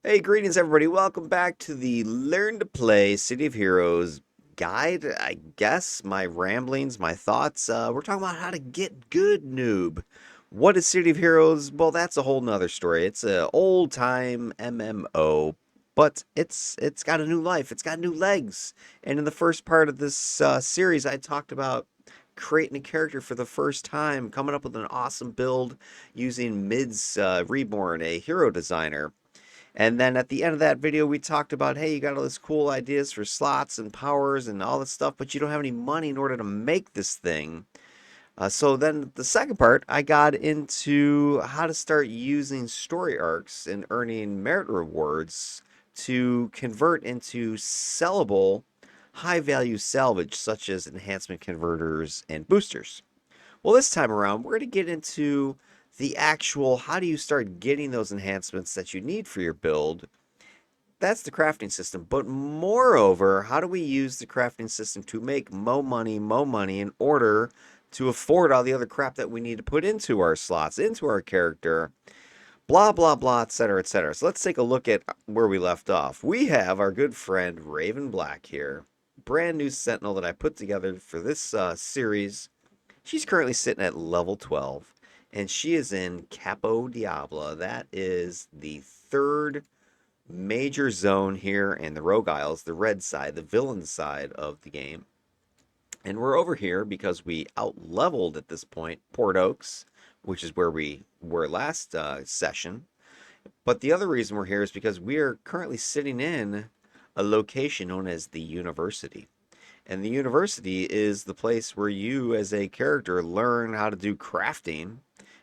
Hey, greetings everybody. Welcome back to the Learn to Play City of Heroes guide, I guess. My ramblings, my thoughts. We're talking about how to get good, noob. What is City of Heroes? Well, that's a whole nother story. It's a old time MMO, but it's got a new life. It's got new legs. And in the first part of this series, I talked about creating a character for the first time, coming up with an awesome build using Mid's Reborn, a hero designer. And then at the end of that video, we talked about, hey, you got all this cool ideas for slots and powers and all this stuff, but you don't have any money in order to make this thing. So then the second part, I got into how to start using story arcs and earning merit rewards to convert into sellable, high value salvage, such as enhancement converters and boosters. Well, this time around, we're going to get into the actual how do you start getting those enhancements that you need for your build. That's the crafting system. But moreover, how do we use the crafting system to make mo money in order to afford all the other crap that we need to put into our slots, into our character, blah, blah, blah, etc., etc. So let's take a look at where we left off. We have our good friend Raven Black here, brand new Sentinel that I put together for this series. She's currently sitting at level 12, and she is in Cap Au Diable. That is the third major zone here in the Rogue Isles, the red side, the villain side of the game. And we're over here because we out-leveled at this point Port Oaks, which is where we were last session. But the other reason we're here is because we are currently sitting in a location known as the University. And the university is the place where you, as a character, learn how to do crafting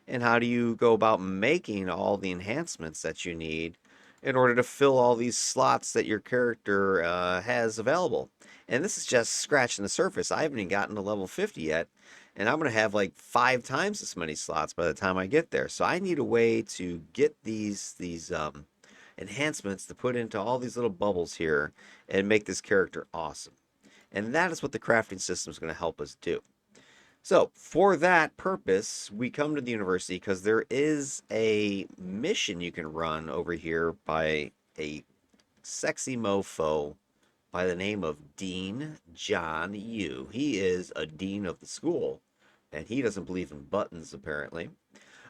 and how do you go about making all the enhancements that you need in order to fill all these slots that your character has available. And this is just scratching the surface. I haven't even gotten to level 50 yet, and I'm going to have like 5 times as many slots by the time I get there. So I need a way to get these enhancements to put into all these little bubbles here and make this character awesome. And that is what the crafting system is going to help us do. So, for that purpose, we come to the university because there is a mission you can run over here by a sexy mofo by the name of Dean John Yu. He is a dean of the school, and he doesn't believe in buttons, apparently.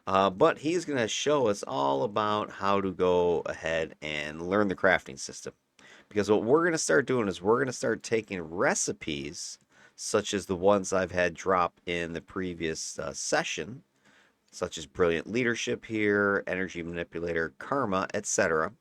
But he's going to show us all about how to go ahead and learn the crafting system. Because what we're going to start doing is we're going to start taking recipes, such as the ones I've had drop in the previous session, such as Brilliant Leadership here, Energy Manipulator, Karma, etc.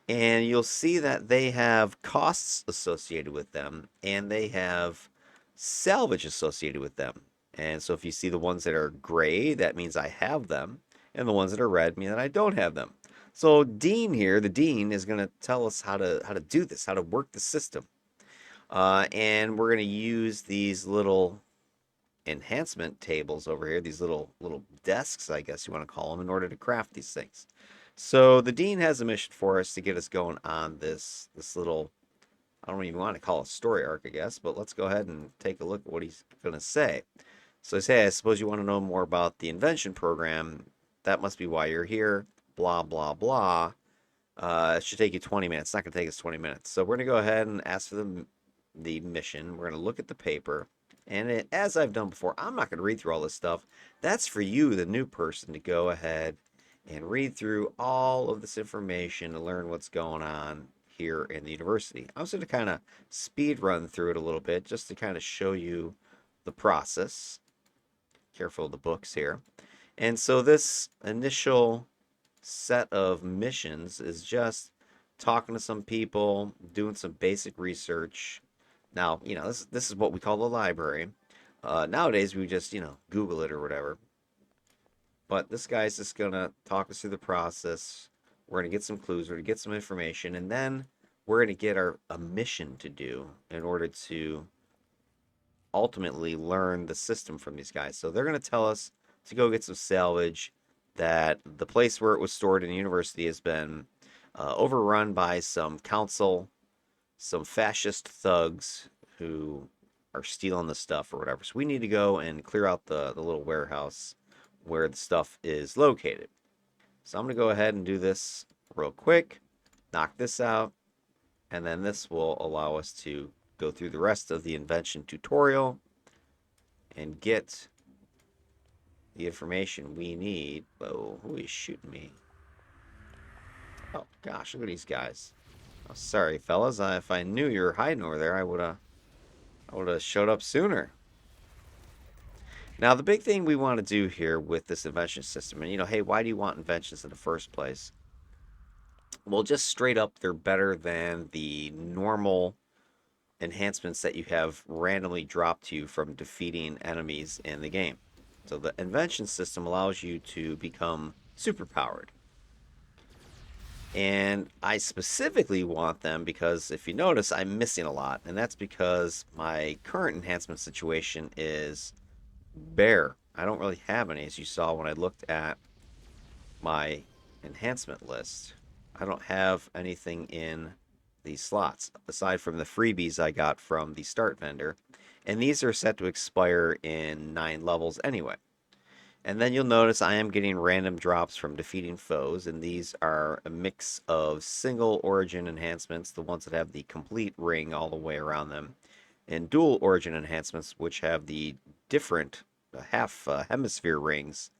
And you'll see that they have costs associated with them, and they have salvage associated with them. And so if you see the ones that are gray, that means I have them, and the ones that are red mean that I don't have them. So Dean here, the Dean, is going to tell us how to do this, how to work the system. And we're going to use these little enhancement tables over here, these little desks, I guess you want to call them, in order to craft these things. So the Dean has a mission for us to get us going on this little, I don't even want to call it a story arc, I guess, but let's go ahead and take a look at what he's going to say. So he says, hey, I suppose you want to know more about the invention program. That must be why you're here. Blah, blah, blah. It should take you 20 minutes. It's not going to take us 20 minutes. So we're going to go ahead and ask for the mission. We're going to look at the paper. And as I've done before, I'm not going to read through all this stuff. That's for you, the new person, to go ahead and read through all of this information to learn what's going on here in the university. I'm just going to kind of speed run through it a little bit just to kind of show you the process. Careful of the books here. And so this initial set of missions is just talking to some people, doing some basic research. Now, this is what we call the library. Nowadays, we just, Google it or whatever. But this guy's just going to talk us through the process. We're going to get some clues, we're going to get some information, and then we're going to get a mission to do in order to ultimately learn the system from these guys. So they're going to tell us to go get some salvage, that the place where it was stored in the university has been overrun by some council, some fascist thugs who are stealing the stuff or whatever. So we need to go and clear out the little warehouse where the stuff is located. So I'm going to go ahead and do this real quick. knock this out, and then this will allow us to go through the rest of the invention tutorial and get the information we need. Whoa, who is shooting me? Oh gosh, look at these guys. Oh, sorry, fellas. If I knew you were hiding over there, I would have showed up sooner. Now, the big thing we want to do here with this invention system, and hey, why do you want inventions in the first place? Well, just straight up, they're better than the normal enhancements that you have randomly dropped to you from defeating enemies in the game. So the invention system allows you to become superpowered. And I specifically want them because if you notice, I'm missing a lot. And that's because my current enhancement situation is bare. I don't really have any, as you saw when I looked at my enhancement list. I don't have anything in these slots aside from the freebies I got from the start vendor. And these are set to expire in 9 levels anyway. And then you'll notice I am getting random drops from defeating foes, and these are a mix of single origin enhancements, the ones that have the complete ring all the way around them, and dual origin enhancements, which have the different half hemisphere rings.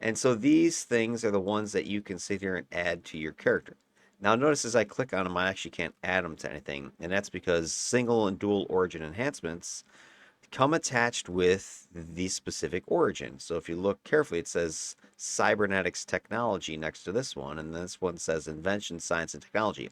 And so these things are the ones that you can sit here and add to your character. Now notice as I click on them, I actually can't add them to anything, and that's because single and dual origin enhancements come attached with the specific origin. So if you look carefully, it says cybernetics technology next to this one, and this one says invention, science, and technology.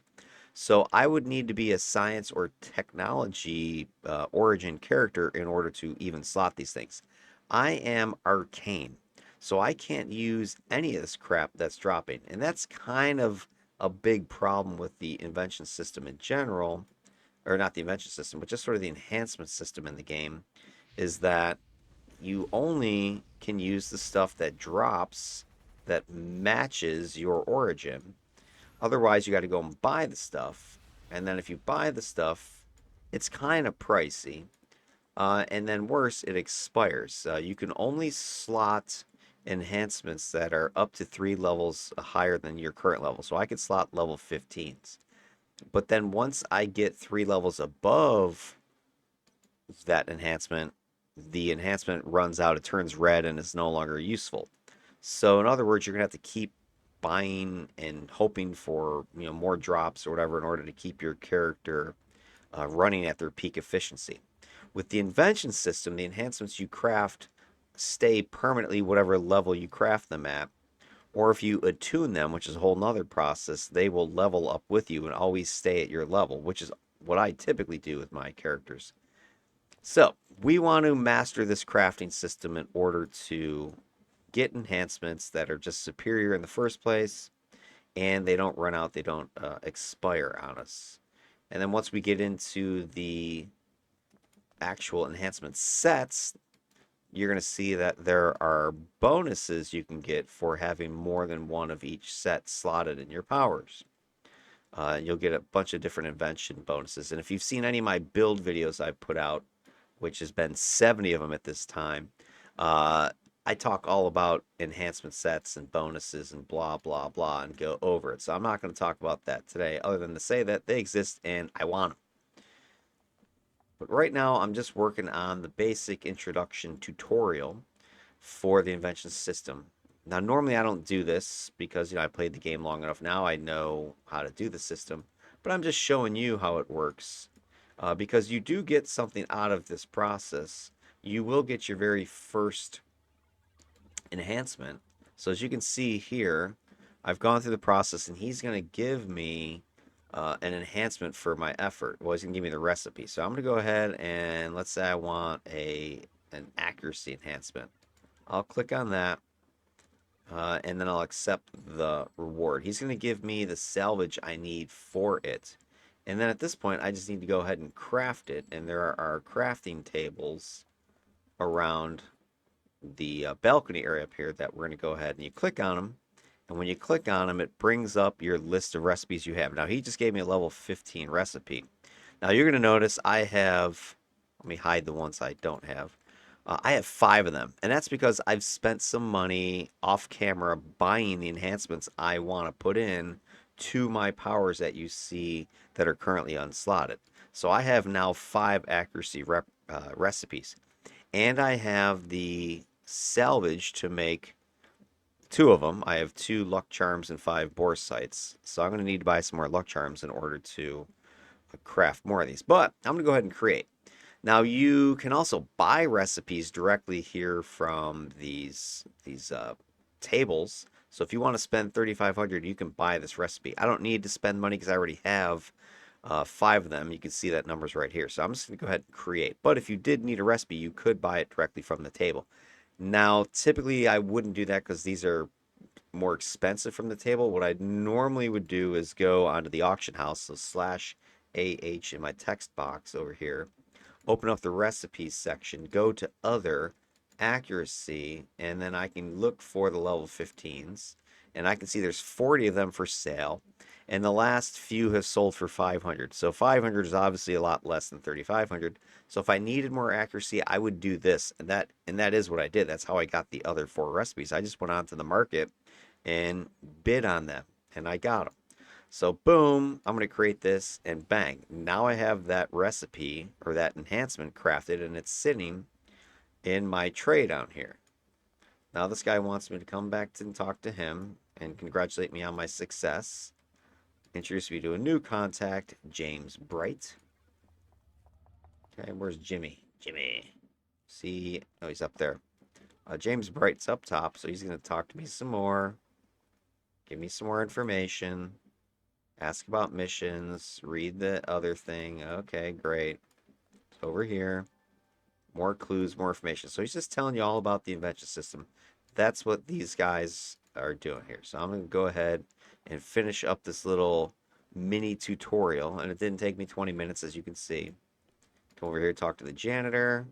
So I would need to be a science or technology origin character in order to even slot these things. I am arcane, so I can't use any of this crap that's dropping, and that's kind of a big problem with the invention system in general, or not the invention system, but just sort of the enhancement system in the game, is that you only can use the stuff that drops that matches your origin. Otherwise, you got to go and buy the stuff. And then if you buy the stuff, it's kind of pricey. And then worse, it expires. You can only slot enhancements that are up to 3 levels higher than your current level. So I could slot level 15s. But then once I get 3 levels above that enhancement, the enhancement runs out, it turns red, and is no longer useful. So in other words, you're gonna have to keep buying and hoping for more drops or whatever in order to keep your character running at their peak efficiency. With the invention system, the enhancements you craft stay permanently whatever level you craft them at. Or if you attune them, which is a whole nother process, they will level up with you and always stay at your level, which is what I typically do with my characters. So we want to master this crafting system in order to get enhancements that are just superior in the first place, and they don't run out, they don't expire on us. And then once we get into the actual enhancement sets, you're going to see that there are bonuses you can get for having more than one of each set slotted in your powers. You'll get a bunch of different invention bonuses. And if you've seen any of my build videos I've put out, which has been 70 of them at this time, I talk all about enhancement sets and bonuses and blah, blah, blah, and go over it. So I'm not going to talk about that today, other than to say that they exist and I want them. But right now, I'm just working on the basic introduction tutorial for the invention system. Now, normally I don't do this because, I played the game long enough. Now I know how to do the system, but I'm just showing you how it works. Because you do get something out of this process. You will get your very first enhancement. So as you can see here, I've gone through the process and he's going to give me an enhancement for my effort. Well, he's going to give me the recipe. So I'm going to go ahead and let's say I want an accuracy enhancement. I'll click on that and then I'll accept the reward. He's going to give me the salvage I need for it. And then at this point, I just need to go ahead and craft it. And there are crafting tables around the balcony area up here that we're going to go ahead and you click on them. And when you click on them, it brings up your list of recipes you have. Now, he just gave me a level 15 recipe. Now, you're going to notice I have, let me hide the ones I don't have. I have 5 of them. And that's because I've spent some money off camera buying the enhancements I want to put in to my powers that you see that are currently unslotted. So I have now 5 accuracy recipes, and I have the salvage to make 2 of them. I have 2 luck charms and 5 boar sites. So I'm going to need to buy some more luck charms in order to craft more of these. But I'm going to go ahead and create. Now you can also buy recipes directly here from these tables. So if you want to spend 3,500, you can buy this recipe. I don't need to spend money because I already have 5 of them. You can see that number's right here. So I'm just going to go ahead and create. But if you did need a recipe, you could buy it directly from the table. Now, typically I wouldn't do that because these are more expensive from the table. What I normally would do is go onto the auction house, so slash AH in my text box over here, open up the recipes section, go to other, accuracy, and then I can look for the level 15s, and I can see there's 40 of them for sale, and the last few have sold for 500. So 500 is obviously a lot less than 3,500. So if I needed more accuracy, I would do this, and that is what I did. That's how I got the other 4 recipes. I just went onto the market and bid on them, and I got them. So boom, I'm going to create this, and bang. Now I have that recipe or that enhancement crafted, and it's sitting in my tray down here. Now this guy wants me to come back and talk to him and congratulate me on my success. Introduce me to a new contact, James Bright. Okay, where's Jimmy? Jimmy. See, oh, he's up there. James Bright's up top, so he's going to talk to me some more. Give me some more information. Ask about missions. Read the other thing. Okay, great. It's over here. More clues, more information. So he's just telling you all about the invention system. That's what these guys are doing here. So I'm going to go ahead and finish up this little mini tutorial. And it didn't take me 20 minutes, as you can see. Come over here, talk to the janitor.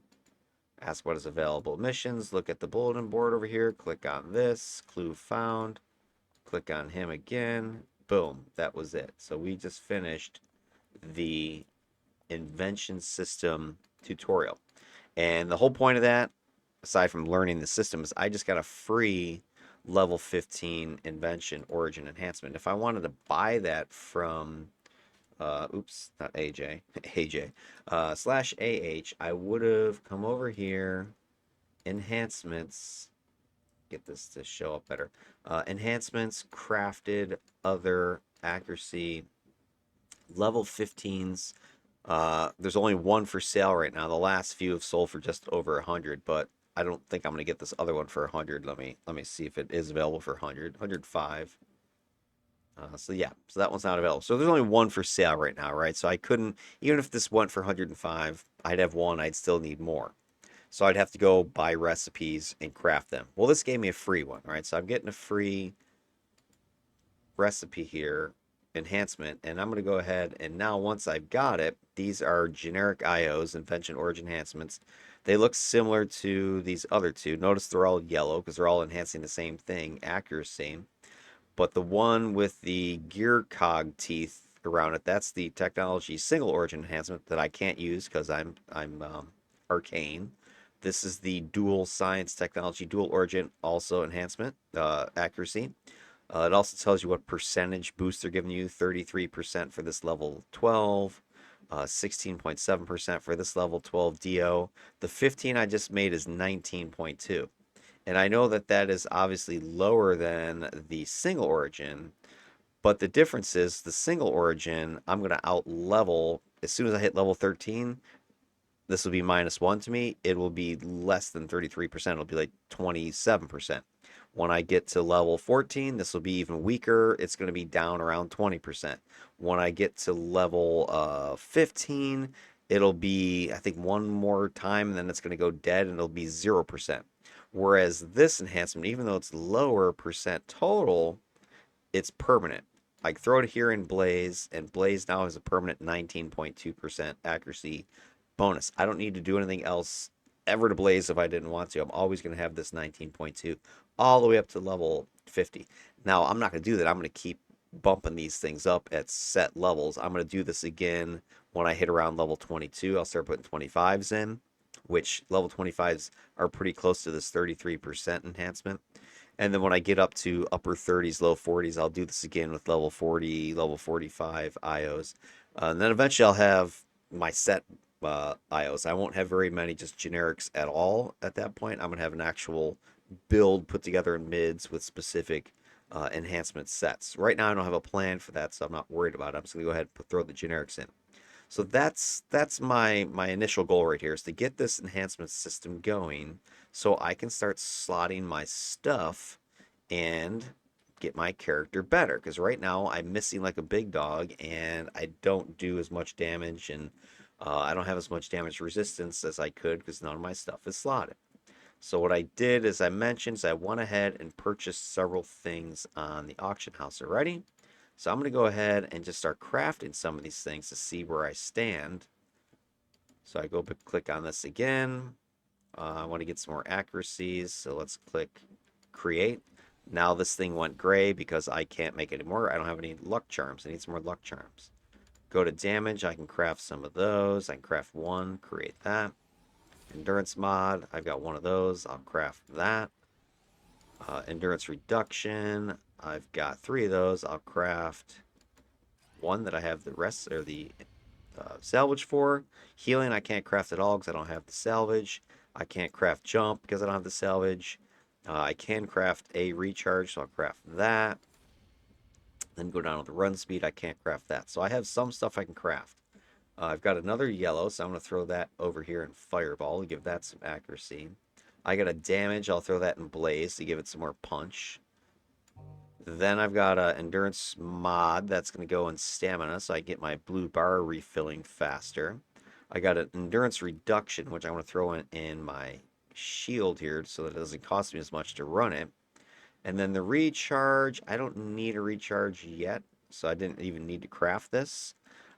Ask what is available missions. Look at the bulletin board over here. Click on this. Clue found. Click on him again. Boom. That was it. So we just finished the invention system tutorial. And the whole point of that, aside from learning the system, is I just got a free level 15 invention origin enhancement. If I wanted to buy that from oops, not AJ, AJ, slash AH, I would have come over here, enhancements, get this to show up better, enhancements, crafted, other, accuracy, level 15s. There's only 1 for sale right now. The last few have sold for just over 100, but I don't think I'm going to get this other one for 100. Let me see if it is available for 100. 105. So yeah, so that one's not available. So there's only 1 for sale right now, right? So I couldn't, even if this went for 105, I'd have 1, I'd still need more. So I'd have to go buy recipes and craft them. Well, this gave me a free one, right? So I'm getting a free recipe here, enhancement, and I'm going to go ahead and now once I've got it, these are generic IOs, invention origin enhancements. They look similar to these other 2. Notice they're all yellow because they're all enhancing the same thing, accuracy. But the one with the gear cog teeth around it, that's the technology single origin enhancement that I can't use because I'm arcane. This is the dual science technology dual origin also enhancement, accuracy. It also tells you what percentage boost they're giving you, 33% for this level 12, 16.7% for this level 12 DO. The 15 I just made is 19.2. And I know that that is obviously lower than the single origin, but the difference is the single origin, I'm going to out level, as soon as I hit level 13, this will be -1 to me. It will be less than 33%. It'll be like 27%. When I get to level 14, this will be even weaker. It's going to be down around 20%. When I get to level 15, it'll be, I think, 1 more time, and then it's going to go dead, and it'll be 0%. Whereas this enhancement, even though it's lower percent total, it's permanent. I throw it here in Blaze, and Blaze now has a permanent 19.2% accuracy bonus. I don't need to do anything else ever to Blaze if I didn't want to. I'm always going to have this 19.2 all the way up to level 50. Now, I'm not going to do that. I'm going to keep bumping these things up at set levels. I'm going to do this again when I hit around level 22. I'll start putting 25s in, which level 25s are pretty close to this 33% enhancement. And then when I get up to upper 30s, low 40s, I'll do this again with level 40, level 45 IOs. And then eventually I'll have my set IOs. I won't have very many just generics at all at that point. I'm going to have an actual build put together in mids with specific enhancement sets. Right now I don't have a plan for that, so I'm not worried about it. I'm just going to go ahead and throw the generics in. So that's my initial goal right here is to get this enhancement system going so I can start slotting my stuff and get my character better. Because right now I'm missing like a big dog and I don't do as much damage and I don't have as much damage resistance as I could because none of my stuff is slotted. So what I did, as I mentioned, is I went ahead and purchased several things on the auction house already. So I'm going to go ahead and just start crafting some of these things to see where I stand. So I go click on this again. I want to get some more accuracies, so let's click create. Now this thing went gray because I can't make it anymore. I don't have any luck charms. I need some more luck charms. Go to damage. I can craft some of those. I can craft one, create that. Endurance mod. I've got one of those. I'll craft that. Endurance reduction. I've got three of those. I'll craft one that I have the rest or the salvage for. Healing I can't craft at all because I don't have the salvage. I can't craft jump because I don't have the salvage. I can craft a recharge, so I'll craft that. Then go down to the run speed. I can't craft that. So I have some stuff I can craft. I've got another yellow, so I'm going to throw that over here in fireball to give that some accuracy. I got a damage. I'll throw that in blaze to give it some more punch. Then I've got an endurance mod that's going to go in stamina, so I get my blue bar refilling faster. I got an endurance reduction, which I want to throw in my shield here so that it doesn't cost me as much to run it. And then the recharge, I don't need a recharge yet, so I didn't even need to craft this,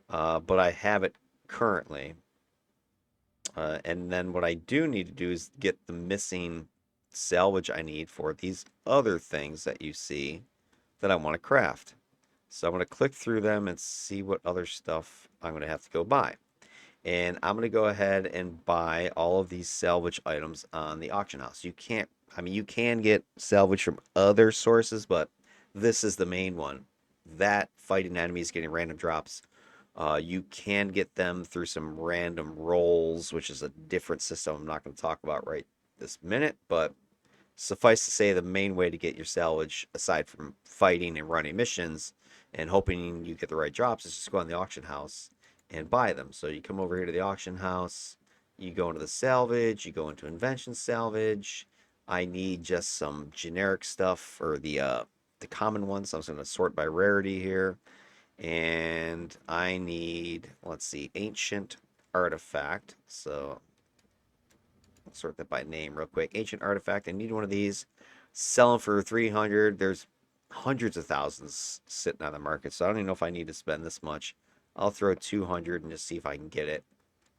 but I have it currently. And then what I do need to do is get the missing salvage I need for these other things that you see that I want to craft. So I'm going to click through them and see what other stuff I'm going to have to go buy. And I'm going to go ahead and buy all of these salvage items on the auction house. You can't, I mean, you can get salvage from other sources, but this is the main one. That fighting enemies getting random drops. You can get them through some random rolls, which is a different system I'm not going to talk about right this minute, but suffice to say, the main way to get your salvage, aside from fighting and running missions and hoping you get the right drops, is just go on the auction house and buy them. So you come over here to the auction house, you go into the salvage, you go into invention salvage. I need just some generic stuff for the common ones. So I'm just going to sort by rarity here. And I need, let's see, ancient artifact. So sort that by name real quick. Ancient artifact. I need one of these. Sell them for 300. There's hundreds of thousands sitting on the market, so I don't even know if I need to spend this much. I'll throw 200 and just see if I can get it.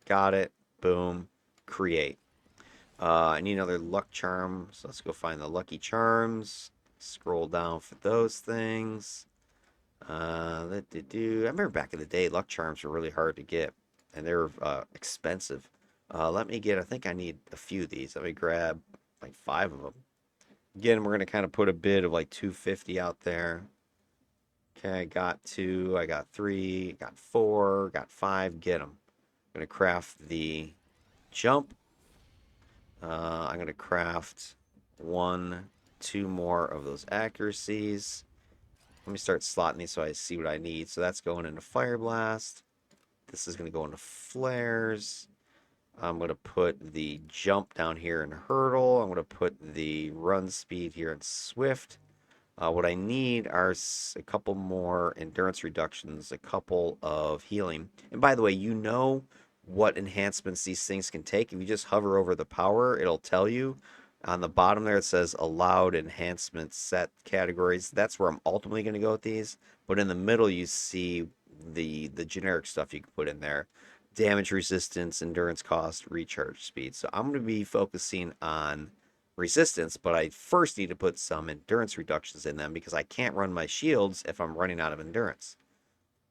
Got it. Boom. Create. I need another luck charm, so let's go find the lucky charms. Scroll down for those things. I remember back in the day, luck charms were really hard to get, and they were expensive. Let me get, I think I need a few of these. Let me grab like 5 of them. Again, we're going to kind of put a bid of like 250 out there. Okay, I got 2, I got 3, got 4, got 5. Get them. I'm going to craft the jump. I'm going to craft 1, 2 more of those accuracies. Let me start slotting these so I see what I need. So that's going into Fire Blast. This is going to go into Flares. I'm going to put the jump down here in Hurdle. I'm going to put the run speed here in Swift. What I need are a couple more endurance reductions, a couple of healing. And by the way, you know what enhancements these things can take. If you just hover over the power, it'll tell you. On the bottom there, it says allowed enhancement set categories. That's where I'm ultimately going to go with these. But in the middle, you see the generic stuff you can put in there. Damage resistance, endurance cost, recharge speed. So I'm going to be focusing on resistance, but I first need to put some endurance reductions in them because I can't run my shields if I'm running out of endurance.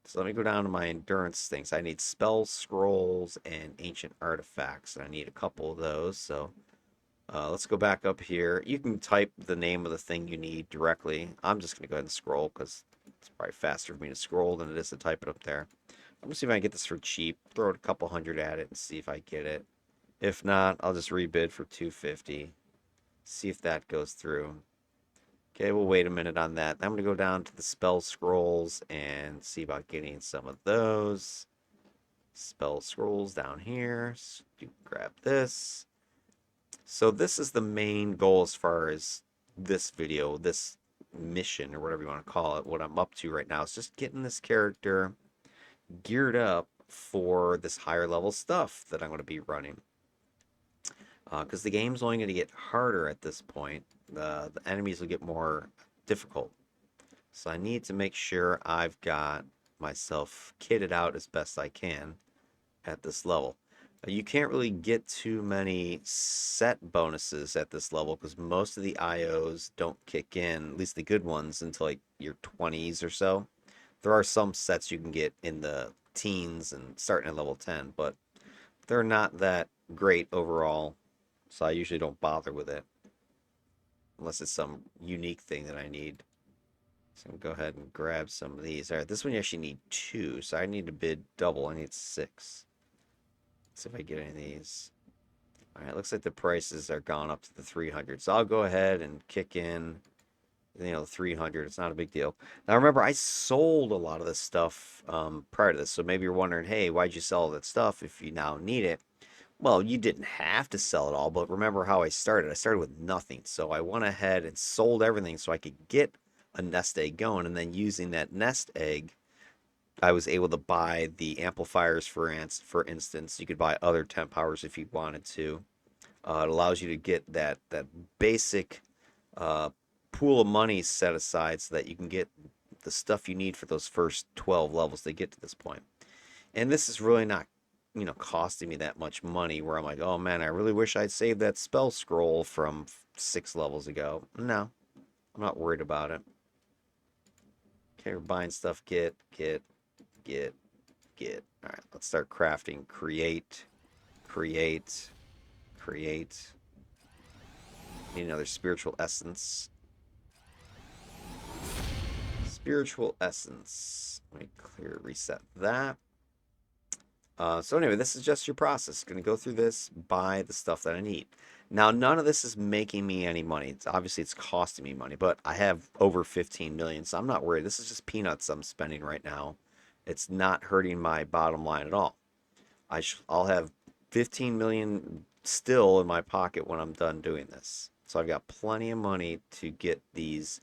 So let me go down to my endurance things. I need spell scrolls and ancient artifacts, and I need a couple of those. So Let's go back up here. You can type the name of the thing you need directly. I'm just going to go ahead and scroll because it's probably faster for me to scroll than it is to type it up there. I'm going to see if I can get this for cheap. Throw a couple hundred at it and see if I get it. If not, I'll just rebid for 250. See if that goes through. Okay, we'll wait a minute on that. I'm going to go down to the spell scrolls and see about getting some of those. Spell scrolls down here. So you grab this. So this is the main goal as far as this video, this mission, or whatever you want to call it. What I'm up to right now is just getting this character geared up for this higher level stuff that I'm going to be running. Because the game's only going to get harder at this point. The enemies will get more difficult. So I need to make sure I've got myself kitted out as best I can at this level. You can't really get too many set bonuses at this level because most of the IOs don't kick in, at least the good ones, until like your 20s or so. There are some sets you can get in the teens and starting at level 10, but they're not that great overall, so I usually don't bother with it unless it's some unique thing that I need. So I'm gonna go ahead and grab some of these. All right, this one you actually need 2, so I need to bid double. I need 6. Let's see if I get any of these. All right, looks like the prices are gone up to the 300. So I'll go ahead and kick in, 300. It's not a big deal. Now remember, I sold a lot of this stuff prior to this. So maybe you're wondering, hey, why'd you sell all that stuff if you now need it? Well, you didn't have to sell it all, but remember how I started. I started with nothing. So I went ahead and sold everything so I could get a nest egg going. And then using that nest egg, I was able to buy the amplifiers for instance. You could buy other temp powers if you wanted to. It allows you to get that basic uh, pool of money set aside so that you can get the stuff you need for those first 12 levels to get to this point. And this is really not, costing me that much money where I'm like, oh man, I really wish I'd saved that spell scroll from 6 levels ago. No, I'm not worried about it. Okay, we're buying stuff. Get. All right, let's start crafting. Create. Need another spiritual essence. Spiritual essence. Let me reset that. So anyway, this is just your process. Going to go through this, buy the stuff that I need. Now, none of this is making me any money. It's costing me money, but I have over 15 million, so I'm not worried. This is just peanuts I'm spending right now. It's not hurting my bottom line at all. I'll have 15 million still in my pocket when I'm done doing this. So I've got plenty of money to get these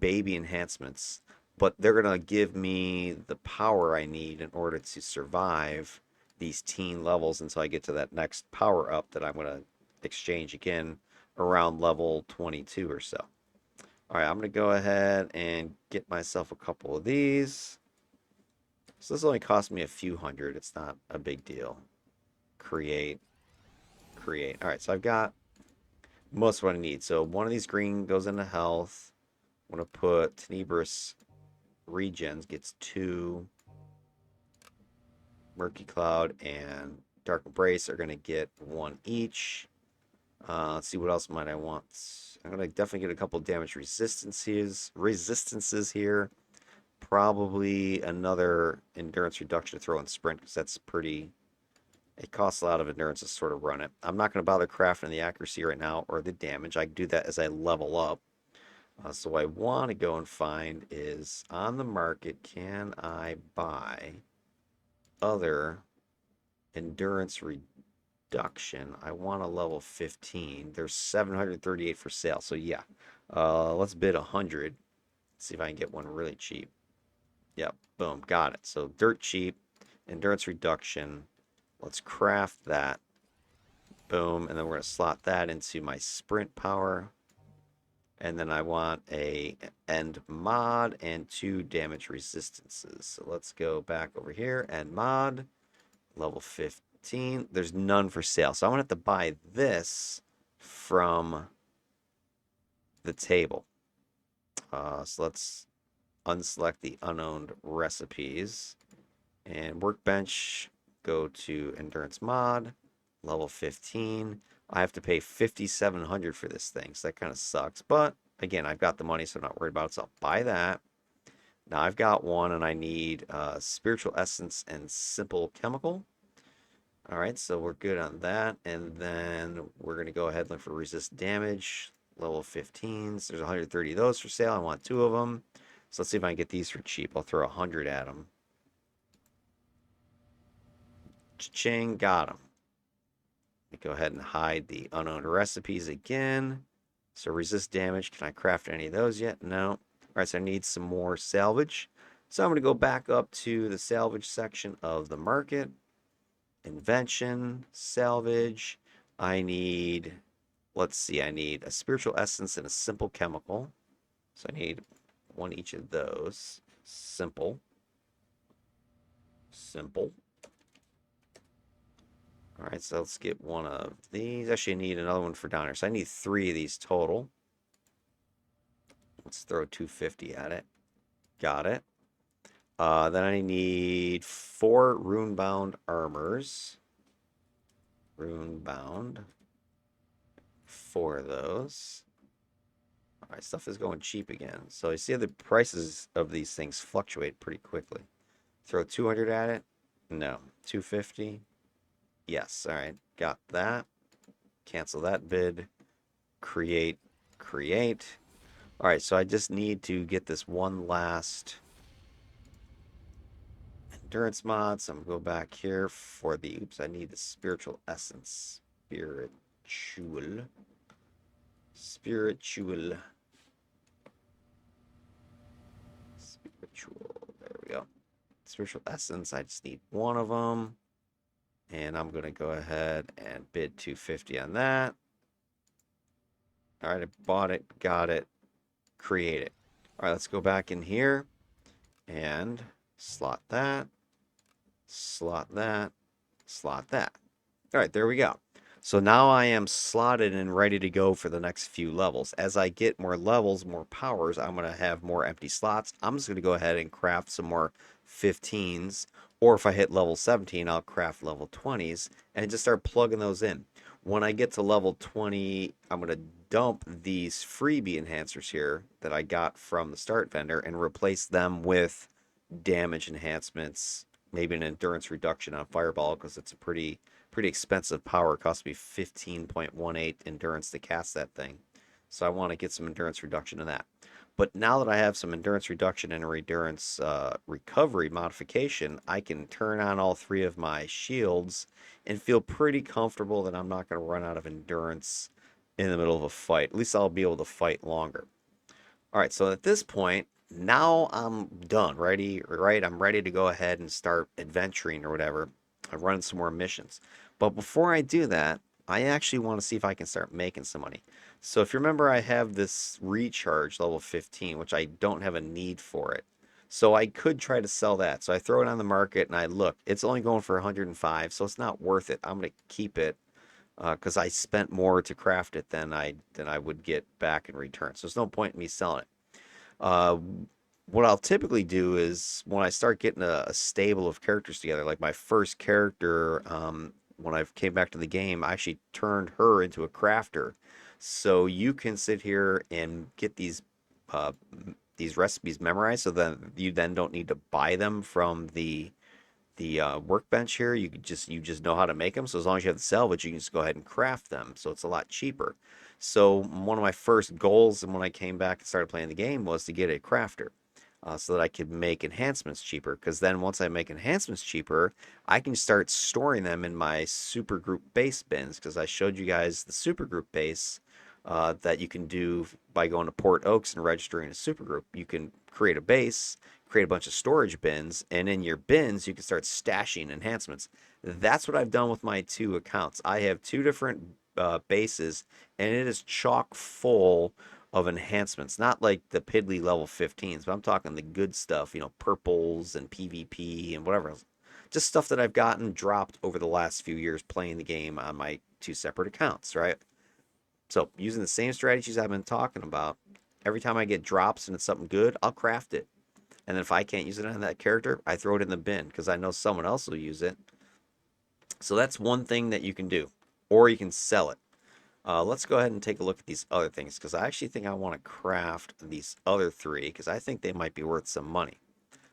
baby enhancements, but they're going to give me the power I need in order to survive these teen levels until I get to that next power up that I'm going to exchange again around level 22 or so. All right, I'm going to go ahead and get myself a couple of these. So this only cost me a few hundred. It's not a big deal. Create. All right, so I've got most of what I need. So one of these green goes into health. I'm going to put Tenebrous Regens, gets 2. Murky Cloud and Dark Embrace are going to get 1 each. Let's see, what else might I want? I'm going to definitely get a couple damage resistances here. Probably another endurance reduction to throw in sprint because that's pretty... It costs a lot of endurance to sort of run it. I'm not going to bother crafting the accuracy right now or the damage. I can do that as I level up. So what I want to go and find is on the market, can I buy other endurance reduction? I want a level 15. There's 738 for sale. So yeah, let's bid 100. See if I can get one really cheap. Yep, boom, got it. So dirt cheap, endurance reduction. Let's craft that. Boom, and then we're going to slot that into my sprint power. And then I want a end mod and 2 damage resistances. So let's go back over here. End mod, level 15. There's none for sale. So I'm going to have to buy this from the table. So let's unselect the unowned recipes. And workbench, go to endurance mod, level 15. I have to pay 5,700 for this thing, so that kind of sucks. But again, I've got the money, so I'm not worried about it. So I'll buy that. Now I've got one, and I need spiritual essence and simple chemical. All right, so we're good on that. And then we're going to go ahead and look for resist damage, level 15s. There's 130 of those for sale. I want two of them. So let's see if I can get these for cheap. I'll throw 100 at them. Cha-ching, got them. Go ahead and hide the unknown recipes again. So resist damage. Can I craft any of those yet? No. All right, so I need some more salvage. So I'm going to go back up to the salvage section of the market. Invention, salvage. I need, let's see, I need a spiritual essence and a simple chemical. So I need one each of those. Simple. Simple. All right, so let's get one of these. Actually, I need another one for down here. So I need 3 of these total. Let's throw 250 at it. Got it. Then I need 4 rune-bound armors. Rune-bound. 4 of those. All right, stuff is going cheap again. So you see the prices of these things fluctuate pretty quickly. Throw 200 at it. No. 250. Yes. All right. Got that. Cancel that bid. Create. Create. All right. So I just need to get this one last endurance mod. So I'm going to go back here for the, oops, I need the spiritual essence. Spiritual. Spiritual. Spiritual. There we go. Spiritual essence. I just need one of them. And I'm going to go ahead and bid 250 on that. All right, I bought it, got it, create it. All right, let's go back in here and slot that, slot that, slot that. All right, there we go. So now I am slotted and ready to go for the next few levels. As I get more levels, more powers, I'm going to have more empty slots. I'm just going to go ahead and craft some more 15s. Or if I hit level 17, I'll craft level 20s and just start plugging those in. When I get to level 20, I'm going to dump these freebie enhancers here that I got from the start vendor and replace them with damage enhancements, maybe an endurance reduction on Fireball because it's a pretty expensive power. It cost me 15.18 endurance to cast that thing. So I want to get some endurance reduction in that. But now that I have some endurance reduction and endurance recovery modification, I can turn on all 3 of my shields and feel pretty comfortable that I'm not going to run out of endurance in the middle of a fight. At least I'll be able to fight longer. All right, so at this point, now I'm done, ready, right? I'm ready to go ahead and start adventuring or whatever. I'm running some more missions. But before I do that, I actually want to see if I can start making some money. So if you remember, I have this recharge level 15, which I don't have a need for it. So I could try to sell that. So I throw it on the market and I look, it's only going for 105, so it's not worth it. I'm going to keep it because I spent more to craft it than I would get back in return. So there's no point in me selling it. What I'll typically do is when I start getting a stable of characters together, like my first character, when I came back to the game, I actually turned her into a crafter. So you can sit here and get these recipes memorized, so that you then don't need to buy them from the workbench here. You just know how to make them. So as long as you have the salvage, you can just go ahead and craft them. So it's a lot cheaper. So one of my first goals, and when I came back and started playing the game, was to get a crafter. So that I could make enhancements cheaper. Because then once I make enhancements cheaper, I can start storing them in my supergroup base bins. Because I showed you guys the supergroup base that you can do by going to Port Oaks and registering a supergroup. You can create a base, create a bunch of storage bins, and in your bins you can start stashing enhancements. That's what I've done with my 2 accounts. I have 2 different bases, and it is chock full of enhancements. Not like the piddly level 15s, but I'm talking the good stuff, purples and PvP and whatever else. Just stuff that I've gotten dropped over the last few years playing the game on my 2 separate accounts, right? So using the same strategies I've been talking about, every time I get drops and it's something good, I'll craft it. And then if I can't use it on that character, I throw it in the bin because I know someone else will use it. So that's one thing that you can do. Or you can sell it. Let's go ahead and take a look at these other things because I actually think I want to craft these other three because I think they might be worth some money.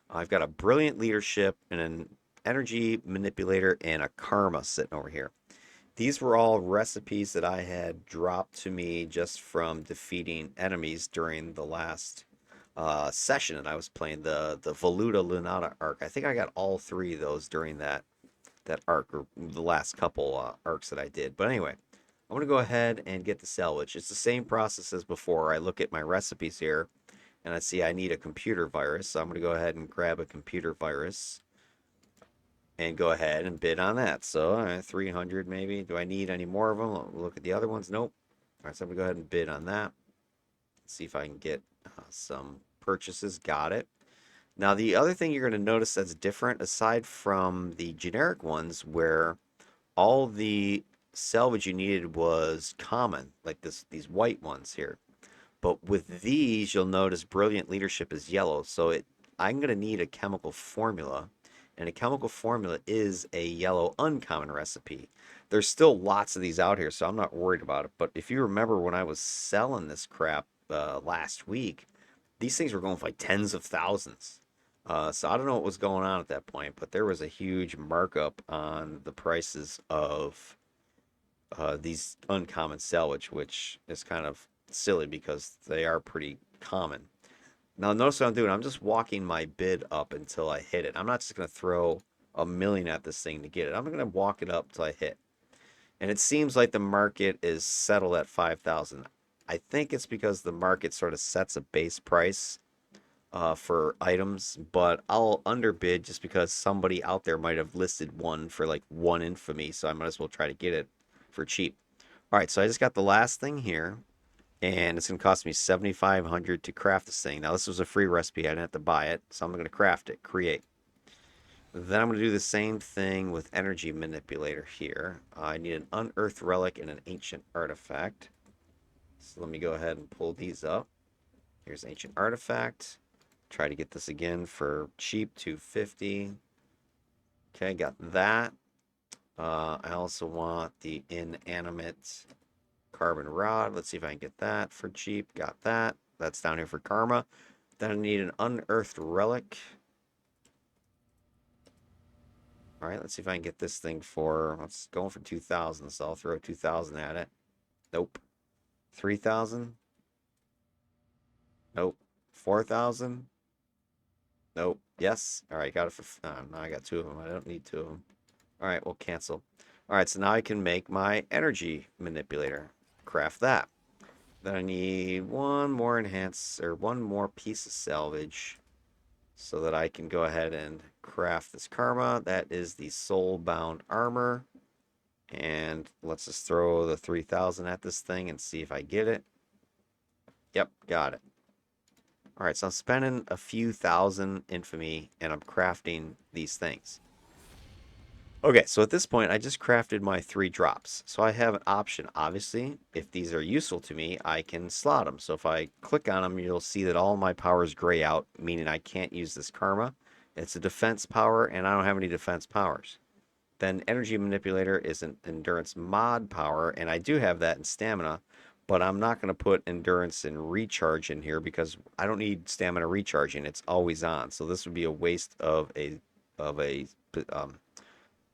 I've got a brilliant leadership and an energy manipulator and a karma sitting over here. These were all recipes that I had dropped to me just from defeating enemies during the last session that I was playing the Voluta Lunata arc. I think I got all three of those during that arc or the last couple arcs that I did. But anyway, I'm gonna go ahead and get the salvage. It's the same process as before. I look at my recipes here and I see I need a computer virus. So I'm gonna go ahead and grab a computer virus and go ahead and bid on that. So 300 maybe. Do I need any more of them? Look at the other ones. Nope. All right, so I'm gonna go ahead and bid on that. See if I can get some purchases. Got it. Now the other thing you're gonna notice that's different, aside from the generic ones, where all the salvage you needed was common, like these white ones here. But with these, you'll notice brilliant leadership is yellow. So I'm going to need a chemical formula. And a chemical formula is a yellow uncommon recipe. There's still lots of these out here, so I'm not worried about it. But if you remember when I was selling this crap last week, these things were going for like tens of thousands. So I don't know what was going on at that point, but there was a huge markup on the prices of these uncommon salvage, which is kind of silly because they are pretty common. Now, notice what I'm doing. I'm just walking my bid up until I hit it. I'm not just going to throw a million at this thing to get it. I'm going to walk it up till I hit. And it seems like the market is settled at 5,000. I think it's because the market sort of sets a base price for items, but I'll underbid just because somebody out there might have listed one for like one infamy, so I might as well try to get it for cheap. All right, so I just got the last thing here, and it's gonna cost me 7,500 to craft this thing. Now this was a free recipe; I didn't have to buy it, so I'm gonna craft it, create. Then I'm gonna do the same thing with energy manipulator here. I need an unearthed relic and an ancient artifact. So let me go ahead and pull these up. Here's ancient artifact. Try to get this again for cheap, 250. Okay, got that. I also want the inanimate carbon rod. Let's see if I can get that for cheap. Got that. That's down here for karma. Then I need an unearthed relic. All right, let's see if I can get this thing for, let's go for 2,000. So I'll throw 2,000 at it. Nope. 3,000. Nope. 4,000. Nope. Yes. All right, got it for, now I got two of them. I don't need two of them. All right, we'll cancel. All right, so now I can make my energy manipulator. Craft that. Then I need one more one more piece of salvage so that I can go ahead and craft this karma. That is the soul-bound armor. And let's just throw the 3,000 at this thing and see if I get it. Yep, got it. All right, so I'm spending a few thousand infamy and I'm crafting these things. Okay, so at this point, I just crafted my 3 drops. So I have an option. Obviously, if these are useful to me, I can slot them. So if I click on them, you'll see that all my powers gray out, meaning I can't use this karma. It's a defense power, and I don't have any defense powers. Then energy manipulator is an endurance mod power, and I do have that in stamina, but I'm not going to put endurance and recharge in here because I don't need stamina recharging. It's always on. So this would be a waste of a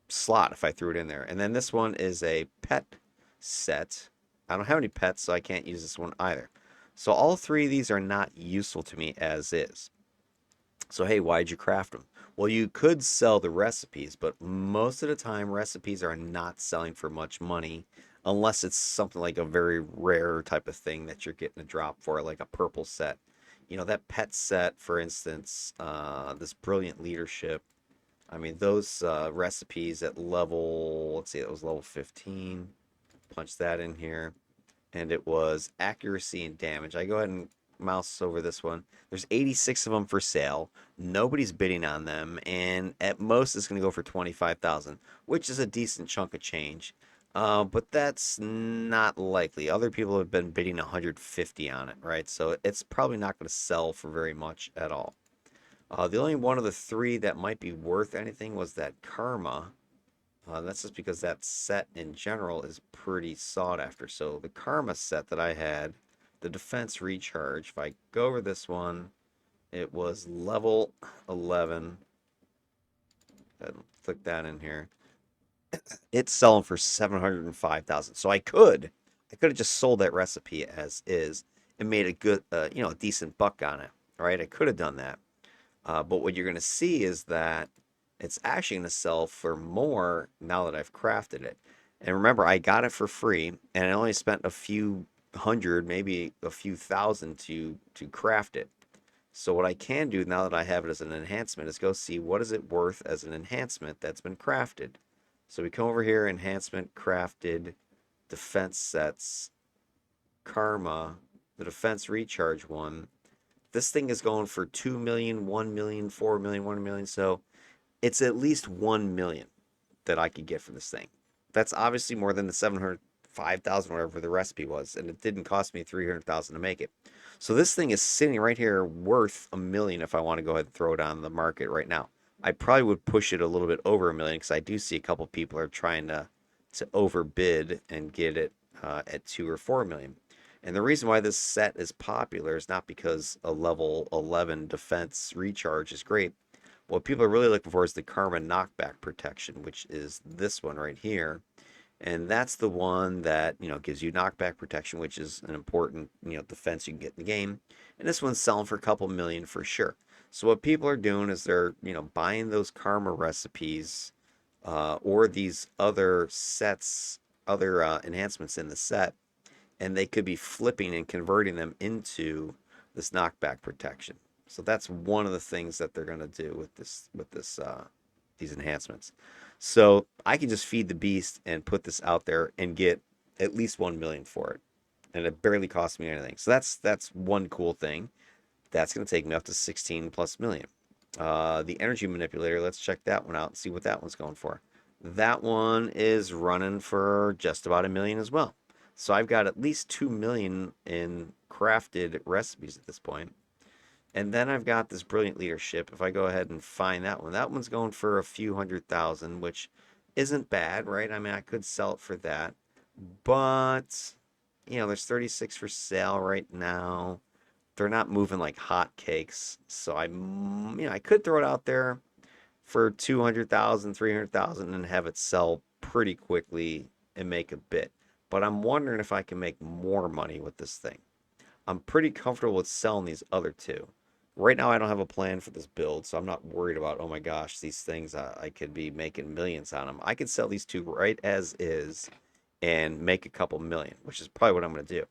slot if I threw it in there. And then this one is a pet set. I don't have any pets, so I can't use this one either. So all 3 of these are not useful to me as is. So hey, why'd you craft them? Well, you could sell the recipes, but most of the time recipes are not selling for much money unless it's something like a very rare type of thing that you're getting a drop for, like a purple set. You know, that pet set, for instance, this brilliant leadership. I mean, those recipes at level, let's see, it was level 15. Punch that in here. And it was accuracy and damage. I go ahead and mouse over this one. There's 86 of them for sale. Nobody's bidding on them. And at most, it's going to go for 25,000, which is a decent chunk of change. But that's not likely. Other people have been bidding 150 on it, right? So it's probably not going to sell for very much at all. The only one of the 3 that might be worth anything was that karma. That's just because that set in general is pretty sought after. So the Karma set that I had, the defense recharge, if I go over this one, it was level 11. Click that in here. It's selling for 705,000. So I could have just sold that recipe as is and made a good, a decent buck on it. Right? I could have done that. But what you're going to see is that it's actually going to sell for more now that I've crafted it. And remember, I got it for free, and I only spent a few hundred, maybe a few thousand to craft it. So what I can do now that I have it as an enhancement is go see what is it worth as an enhancement that's been crafted. So we come over here, enhancement, crafted, defense sets, karma, the defense recharge one. This thing is going for 2 million, 1 million, 4 million, 1 million. So it's at least 1 million that I could get for this thing. That's obviously more than the 705,000 whatever the recipe was, and it didn't cost me 300,000 to make it. So this thing is sitting right here worth a million if I want to go ahead and throw it on the market right now. I probably would push it a little bit over a million because I do see a couple people are trying to overbid and get it at 2 or 4 million. And the reason why this set is popular is not because a level 11 defense recharge is great. What people are really looking for is the Karma knockback protection, which is this one right here. And that's the one that, gives you knockback protection, which is an important, defense you can get in the game. And this one's selling for a couple million for sure. So what people are doing is they're, buying those Karma recipes or these other sets, other enhancements in the set, and they could be flipping and converting them into this knockback protection. So that's one of the things that they're going to do with these enhancements. So I can just feed the beast and put this out there and get at least 1 million for it, and it barely costs me anything. So that's one cool thing. That's going to take me up to 16 plus million. The energy manipulator, let's check that one out and see what that one's going for. That one is running for just about a million as well. So I've got at least 2 million in crafted recipes at this point. And then I've got this brilliant leadership. If I go ahead and find that one's going for a few 100,000, which isn't bad, right? I mean, I could sell it for that. But, there's 36 for sale right now. They're not moving like hotcakes. So I could throw it out there for 200,000, 300,000, and have it sell pretty quickly and make a bit. But I'm wondering if I can make more money with this thing. I'm pretty comfortable with selling these other two. Right now, I don't have a plan for this build, so I'm not worried about, oh my gosh, these things, I could be making millions on them. I could sell these two right as is and make a couple million, which is probably what I'm going to do.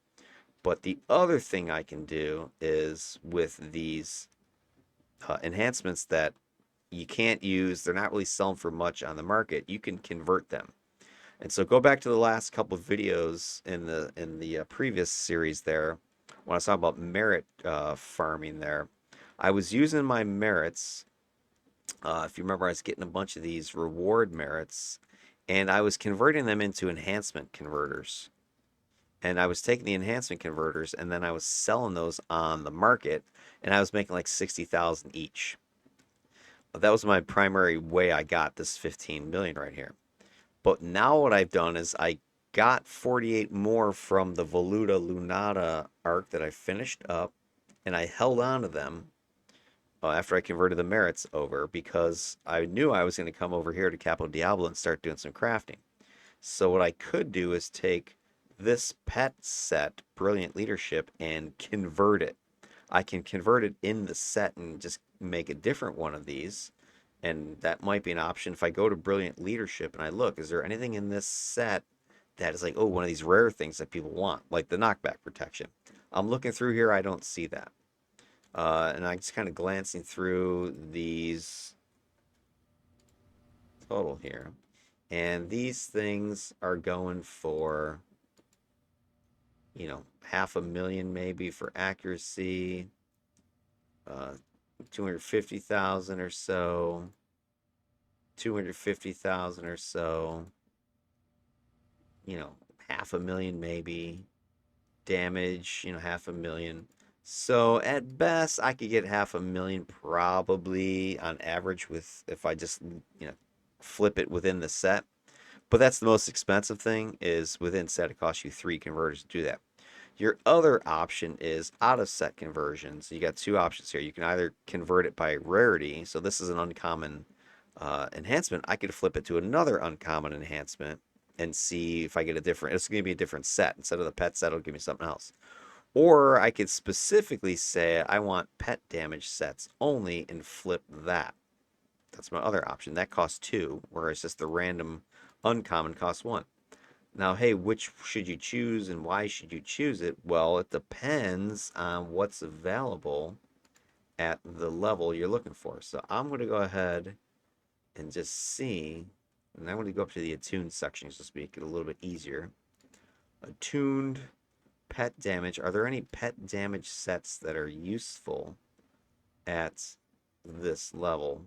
But the other thing I can do is with these enhancements that you can't use, they're not really selling for much on the market, you can convert them. And so go back to the last couple of videos in the previous series there when I was talking about merit farming there. I was using my merits. If you remember, I was getting a bunch of these reward merits, and I was converting them into enhancement converters. And I was taking the enhancement converters, and then I was selling those on the market, and I was making like 60,000 each. That was my primary way I got this 15 million right here. But now what I've done is I got 48 more from the Voluta Lunata arc that I finished up, and I held on to them after I converted the merits over because I knew I was going to come over here to Cap Au Diable and start doing some crafting. So what I could do is take this pet set, Brilliant Leadership, and convert it. I can convert it in the set and just make a different one of these. And that might be an option. If I go to Brilliant Leadership and I look, is there anything in this set that is like, oh, one of these rare things that people want, like the knockback protection? I'm looking through here, I don't see that. And I'm just kind of glancing through these total here. And these things are going for, 500,000 maybe for accuracy, 250,000 or so, 250,000 or so, 500,000 maybe, damage, 500,000. So at best, I could get 500,000 probably on average with if I just, flip it within the set. But that's the most expensive thing is within set, it costs you 3 converters to do that. Your other option is out of set conversions. You got two options here. You can either convert it by rarity. So this is an uncommon enhancement. I could flip it to another uncommon enhancement and see if I get a different, it's going to be a different set. Instead of the pet set, it'll give me something else. Or I could specifically say I want pet damage sets only and flip that. That's my other option. That costs 2, whereas just the random uncommon costs 1. Now, hey, which should you choose and why should you choose it? Well, it depends on what's available at the level you're looking for. So I'm going to go ahead and just see, and I'm going to go up to the attuned section just to make it a little bit easier. Attuned pet damage. Are there any pet damage sets that are useful at this level?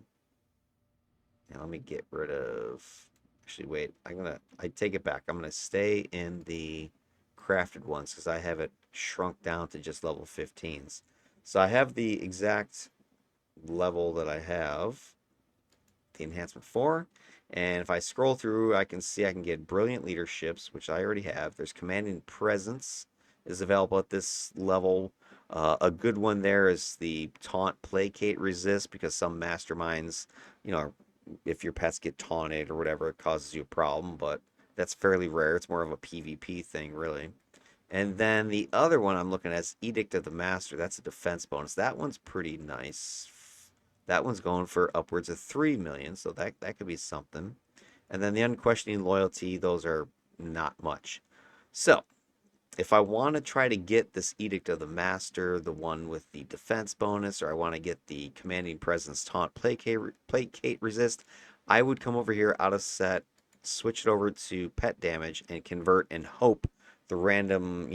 And let me get rid of, actually, wait, I take it back. I'm gonna stay in the crafted ones because I have it shrunk down to just level 15s. So I have the exact level that I have, the enhancement 4. And if I scroll through, I can see I can get brilliant leaderships, which I already have. There's commanding presence is available at this level. A good one there is the taunt, placate, resist, because some masterminds, you know, if your pets get taunted or whatever, it causes you a problem, but that's fairly rare. It's more of a PvP thing, really. And then the other one I'm looking at is Edict of the Master. That's a defense bonus. That one's pretty nice. That one's going for upwards of 3 million, so that could be something. And then the unquestioning loyalty, those are not much. So, if I want to try to get this Edict of the Master, the one with the defense bonus, or I want to get the commanding presence, taunt, placate, resist, I would come over here out of set, switch it over to pet damage, and convert and hope the random,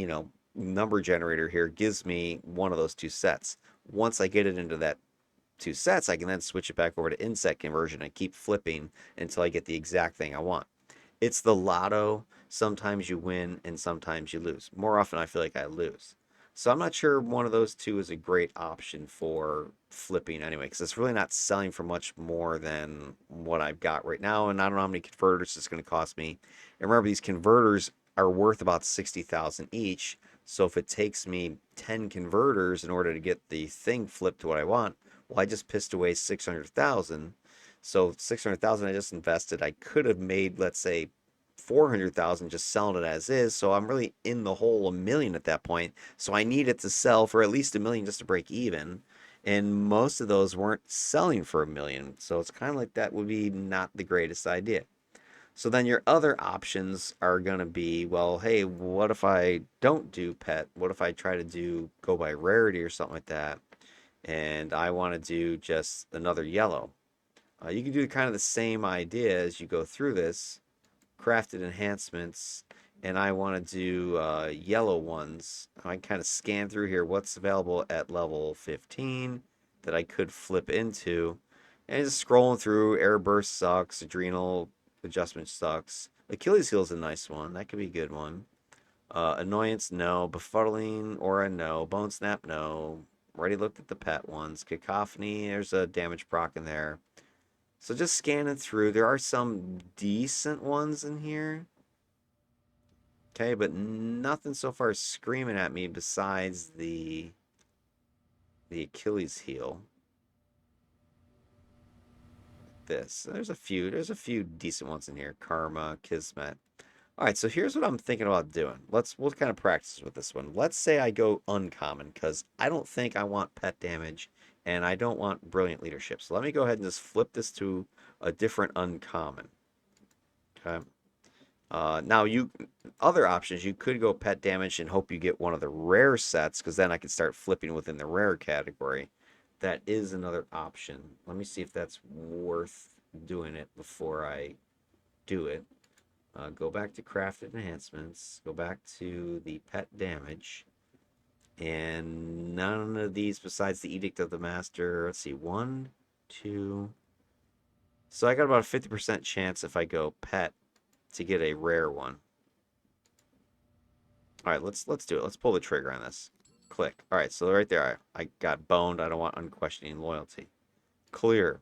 number generator here gives me one of those two sets. Once I get it into that two sets, I can then switch it back over to inset conversion and keep flipping until I get the exact thing I want. It's the lotto. Sometimes you win and sometimes you lose. More often, I feel like I lose. So I'm not sure one of those two is a great option for flipping anyway, because it's really not selling for much more than what I've got right now. And I don't know how many converters it's going to cost me. And remember, these converters are worth about 60,000 each. So if it takes me 10 converters in order to get the thing flipped to what I want, well, I just pissed away 600,000. So 600,000 I just invested. I could have made, let's say, 400,000 just selling it as is. So I'm really in the hole $1 million at that point. So I need it to sell for at least $1 million just to break even. And most of those weren't selling for $1 million. So it's kind of like that would be not the greatest idea. So then your other options are going to be, well, hey, what if I don't do pet? What if I try to go by rarity or something like that? And I want to do just another yellow. You can do kind of the same idea as you go through this, crafted enhancements, and I want to do yellow ones. I can kind of scan through here what's available at level 15 that I could flip into, and just scrolling through. Air burst sucks, adrenal adjustment sucks. Achilles heel is a nice one. That could be a good one. Annoyance, no. Befuddling, aura, no. Bone snap, no. Already looked at the pet ones. Cacophony, there's a damage proc in there. So just scanning through, there are some decent ones in here. Okay, but nothing so far screaming at me besides the Achilles heel. There's a few decent ones in here. Karma, Kismet. All right, so here's what I'm thinking about doing. We'll kind of practice with this one. Let's say I go uncommon because I don't think I want pet damage and I don't want brilliant leadership. So let me go ahead and just flip this to a different uncommon. Okay. Now other options, you could go pet damage and hope you get one of the rare sets because then I can start flipping within the rare category. That is another option. Let me see if that's worth doing it before I do it. Go back to crafted enhancements, go back to the pet damage, and none of these besides the Edict of the Master. Let's see, 1, 2. So I got about a 50% chance if I go pet to get a rare one. All right, let's do it. Let's pull the trigger on this. Click. All right, so right there, I got boned. I don't want unquestioning loyalty. Clear.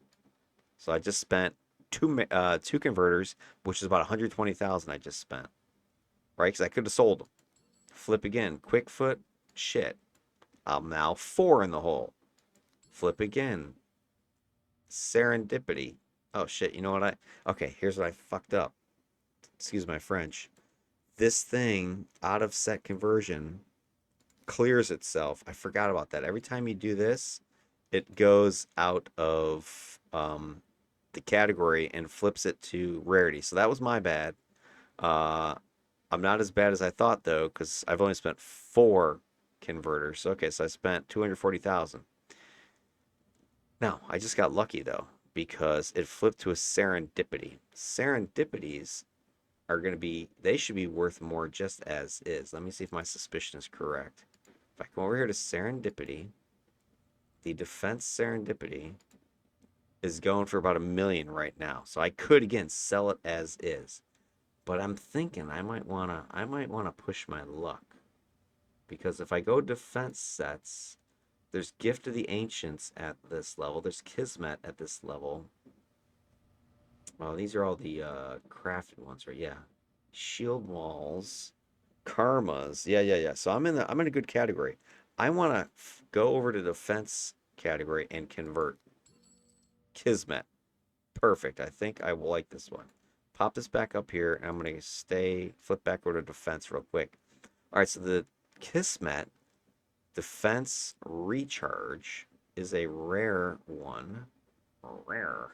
So I just spent two converters, which is about 120,000 I just spent, right? Because I could have sold them. Flip again, quick foot, shit. I'm now four in the hole. Flip again, serendipity. Oh shit, you know what okay, here's what I fucked up. Excuse my French. This thing out of set conversion clears itself. I forgot about that. Every time you do this, it goes out of the category and flips it to rarity. So that was my bad. Uh, I'm not as bad as I thought though, because I've only spent four converters. Okay, so I spent 240,000. Now I just got lucky though because it flipped to a serendipity. Serendipities are going to be, they should be worth more just as is. Let me see if my suspicion is correct. If I come over here to serendipity, the defense serendipity is going for about 1 million right now. So I could again sell it as is. But I'm thinking I might wanna push my luck. Because if I go defense sets, there's Gift of the Ancients at this level. There's Kismet at this level. Oh, these are all the crafted ones, right? Yeah. Shield walls, karmas. Yeah. So I'm in a good category. I want to go over to defense category and convert Kismet. Perfect. I think I will like this one. Pop this back up here, and I'm going to flip back over to defense real quick. All right, so the Kismet defense recharge is a rare one. Rare.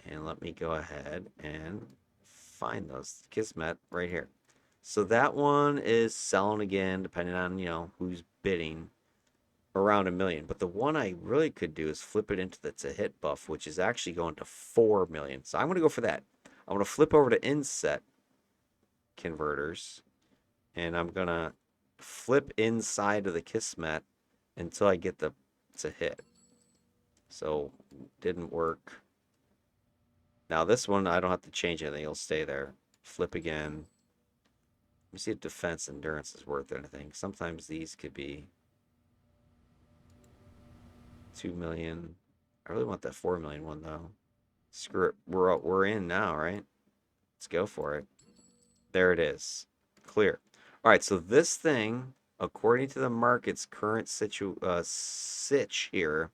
And let me go ahead and find those. Kismet right here. So that one is selling again, depending on, who's bidding, around 1 million. But the one I really could do is flip it into the to hit buff, which is actually going to 4 million. So I'm going to go for that. I'm going to flip over to inset converters, and I'm going to flip inside of the Kismet until I get the to hit. So didn't work. Now this one, I don't have to change anything. It'll stay there. Flip again. Let me see if defense endurance is worth anything. Sometimes these could be 2 million. I really want that 4 million one though. Screw it. We're in now, right? Let's go for it. There it is. Clear. All right, so this thing, according to the market's current sitch here,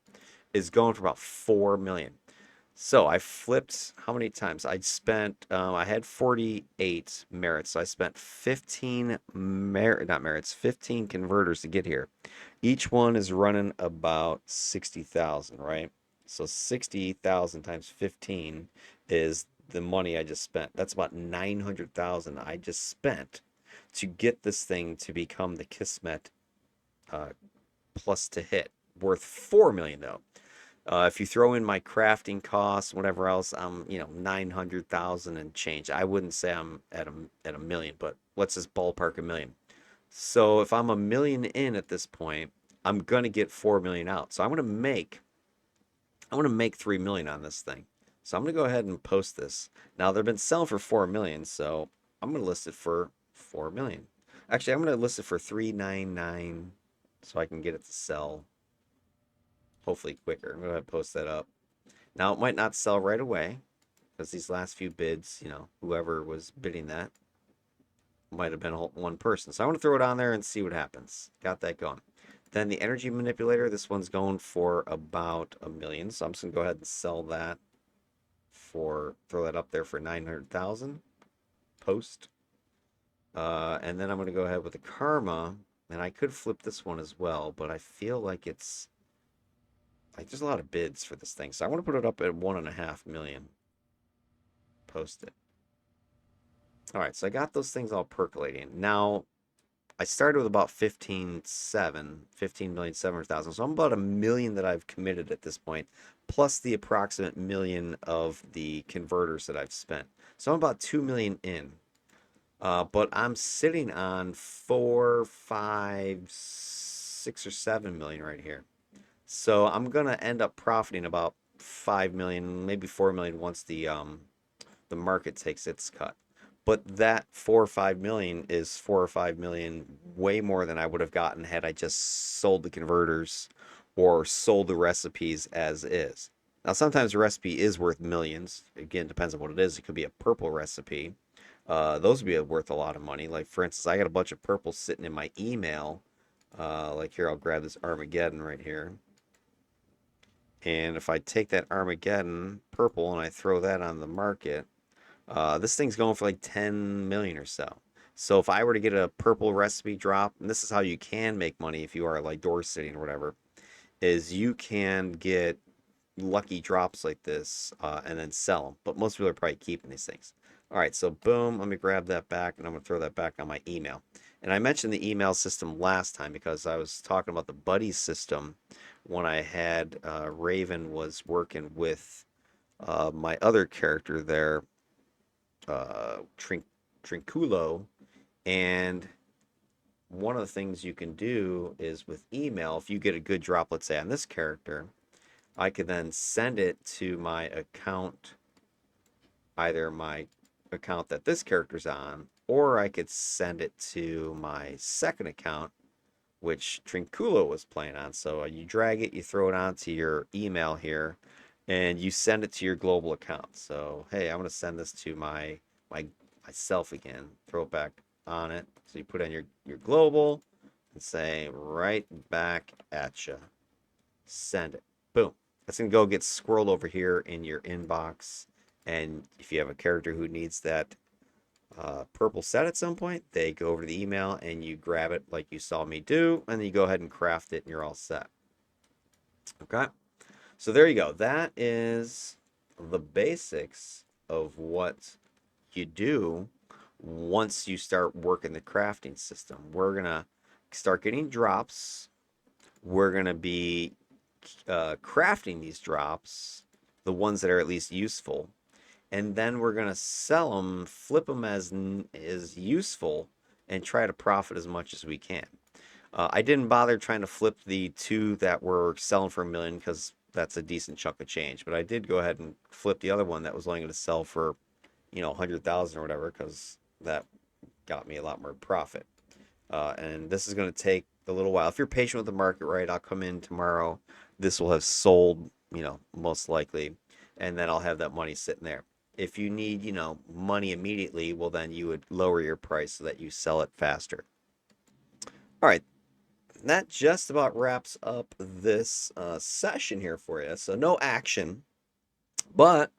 is going for about 4 million. So I flipped how many times? I had 48 merits. So I spent 15 15 converters to get here. Each one is running about 60,000, right? So 60,000 times 15 is the money I just spent. That's about 900,000 I just spent to get this thing to become the Kismet plus to hit, worth 4 million though. If you throw in my crafting costs, whatever else, I'm 900,000 and change. I wouldn't say I'm at a million, but let's just ballpark 1 million. So if I'm 1 million in at this point, I'm gonna get 4 million out. So I want to make 3 million on this thing. So I'm gonna go ahead and post this. Now they've been selling for 4 million, so I'm gonna list it for 4 million. Actually, I'm gonna list it for 399 so I can get it to sell hopefully quicker. I'm going to post that up. Now, it might not sell right away because these last few bids, whoever was bidding that might have been one person. So I want to throw it on there and see what happens. Got that going. Then the energy manipulator, this one's going for about 1 million. So I'm just going to go ahead and sell that throw that up there for 900,000. Post. And then I'm going to go ahead with the karma. And I could flip this one as well, but I feel like there's a lot of bids for this thing, so I want to put it up at 1.5 million. Post it. All right, so I got those things all percolating. Now, I started with about 15,700,000. So I'm about 1 million that I've committed at this point, plus the approximate 1 million of the converters that I've spent. So I'm about 2 million in. But I'm sitting on 4, 5, 6, or 7 million right here. So I'm gonna end up profiting about 5 million, maybe 4 million once the market takes its cut. But that 4 or 5 million is 4 or 5 million way more than I would have gotten had I just sold the converters or sold the recipes as is. Now, sometimes a recipe is worth millions. Again, depends on what it is. It could be a purple recipe. Those would be worth a lot of money. Like, for instance, I got a bunch of purple sitting in my email. Like here, I'll grab this Armageddon right here. And if I take that Armageddon purple and I throw that on the market, this thing's going for like 10 million or so. So if I were to get a purple recipe drop, and this is how you can make money if you are like door sitting or whatever, is you can get lucky drops like this and then sell them. But most people are probably keeping these things. All right, so boom, let me grab that back and I'm going to throw that back on my email. And I mentioned the email system last time because I was talking about the buddy system when I had Raven was working with my other character there, Trinculo. And one of the things you can do is with email, if you get a good drop, let's say on this character, I could then send it to my account, either my account that this character's on, or I could send it to my second account, which Trinculo was playing on. So you drag it, you throw it onto your email here, and you send it to your global account. So hey, I'm going to send this to my myself again. Throw it back on it. So you put on your global and say right back at you. Send it. Boom. That's going to go get squirreled over here in your inbox. And if you have a character who needs that purple set at some point, they go over to the email and you grab it like you saw me do, and then you go ahead and craft it and you're all set. Okay, so there you go. That is the basics of what you do once you start working the crafting system. We're gonna start getting drops. We're gonna be crafting these drops, the ones that are at least useful, and then we're gonna sell them, flip them as useful, and try to profit as much as we can. I didn't bother trying to flip the two that were selling for 1 million because that's a decent chunk of change. But I did go ahead and flip the other one that was only going to sell for, 100,000 or whatever, because that got me a lot more profit. And this is going to take a little while. If you're patient with the market, right, I'll come in tomorrow. This will have sold, most likely, and then I'll have that money sitting there. If you need, money immediately, well, then you would lower your price so that you sell it faster. All right, that just about wraps up this session here for you. So no action, but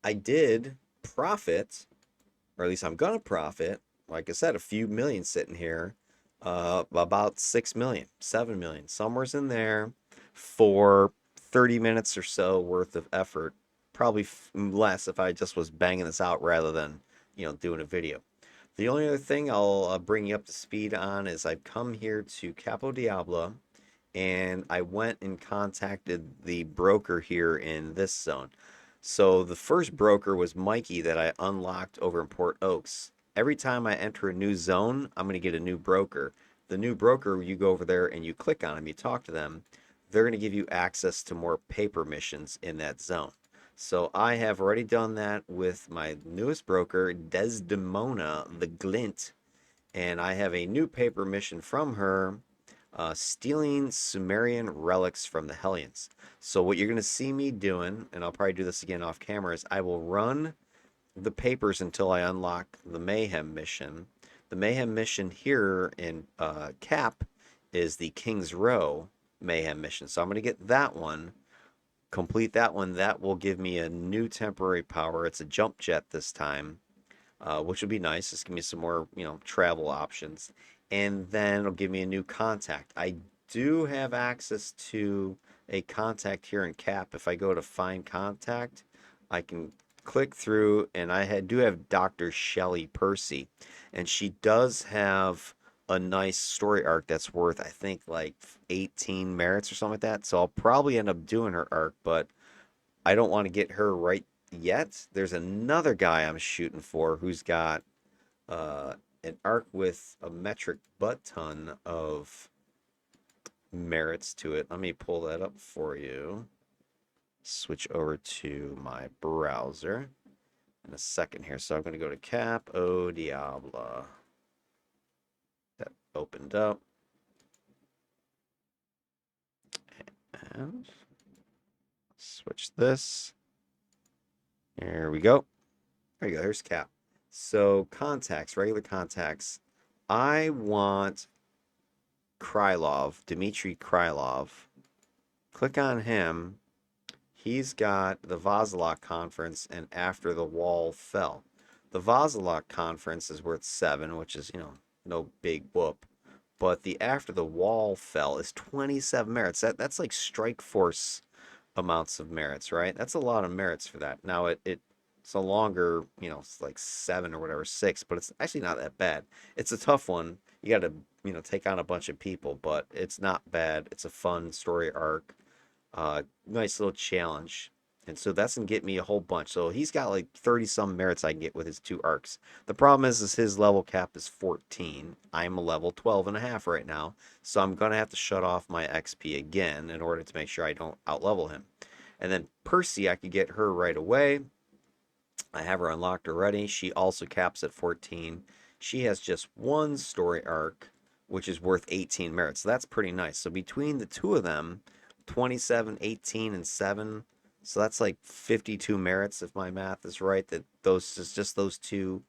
I did profit, or at least I'm gonna profit. Like I said, a few million sitting here, about 6 million, 7 million, somewhere's in there for 30 minutes or so worth of effort. Probably less if I just was banging this out rather than, doing a video. The only other thing I'll bring you up to speed on is I've come here to Cap Au Diable and I went and contacted the broker here in this zone. So the first broker was Mikey that I unlocked over in Port Oaks. Every time I enter a new zone, I'm going to get a new broker. The new broker, you go over there and you click on them, you talk to them, they're going to give you access to more paper missions in that zone. So I have already done that with my newest broker, Desdemona the Glint, and I have a new paper mission from her, stealing Sumerian relics from the Hellions. So what you're going to see me doing, and I'll probably do this again off camera, is I will run the papers until I unlock the Mayhem mission. The Mayhem mission here in Cap is the King's Row Mayhem mission. So I'm going to get that one, complete that one. That will give me a new temporary power. It's a jump jet this time, which would be nice. Just give me some more, travel options. And then it'll give me a new contact. I do have access to a contact here in Cap. If I go to find contact, I can click through, and do have Dr. Shelley Percy, and she does have a nice story arc that's worth, I think, like 18 merits or something like that. So I'll probably end up doing her arc, but I don't want to get her right yet. There's another guy I'm shooting for who's got an arc with a metric butt ton of merits to it. Let me pull that up for you. Switch over to my browser in a second here. So I'm going to go to Cap Au Diable. That opened up. And Switch this. There we go. There you go. Here's Cap. So contacts, regular contacts. I want Krylov, Dmitry Krylov. Click on him. He's got the Vazalok Conference and After the Wall Fell. The Vazalok Conference is worth 7, which is, no big whoop. But the After the Wall Fell is 27 merits. That's like Strike Force amounts of merits, right? That's a lot of merits for that. Now it's a longer, it's like 7 or whatever, 6, but it's actually not that bad. It's a tough one. You got to, take on a bunch of people, but it's not bad. It's a fun story arc. Nice little challenge. And so that's gonna get me a whole bunch. So he's got like 30 some merits I can get with his 2 arcs. The problem is his level cap is 14. I'm a level 12 and a half right now. So I'm gonna have to shut off my XP again in order to make sure I don't outlevel him. And then Percy, I could get her right away. I have her unlocked already. She also caps at 14. She has just 1 story arc, which is worth 18 merits. So that's pretty nice. So between the 2 of them, 27, 18, and 7. So that's like 52 merits if my math is right. That just those 2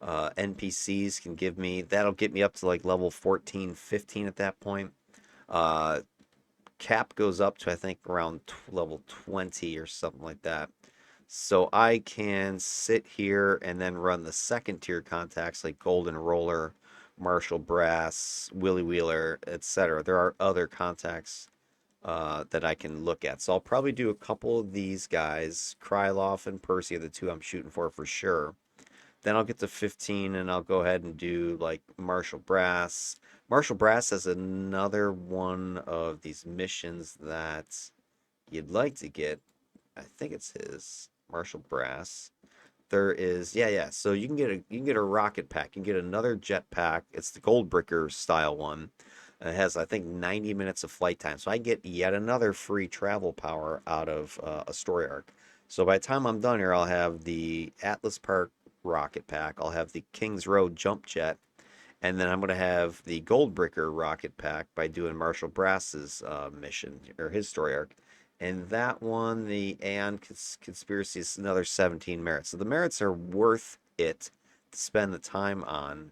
NPCs can give me. That'll get me up to like level 14, 15 at that point. Cap goes up to I think around level 20 or something like that. So I can sit here and then run the second tier contacts like Golden Roller, Marshall Brass, Willie Wheeler, etc. There are other contacts that I can look at. So I'll probably do a couple of these guys. Krylov and Percy are the 2 I'm shooting for sure. Then I'll get to 15 and I'll go ahead and do like Marshall Brass. Marshall Brass has another one of these missions that you'd like to get. I think it's his Marshall Brass. There is yeah. So you can get a rocket pack. You can get another jet pack. It's the Goldbricker style one. It has, I think, 90 minutes of flight time. So I get yet another free travel power out of a story arc. So by the time I'm done here, I'll have the Atlas Park rocket pack. I'll have the Kings Road jump jet. And then I'm going to have the Goldbricker rocket pack by doing Marshall Brass's mission, or his story arc. And that one, the Aeon Conspiracy, is another 17 merits. So the merits are worth it to spend the time on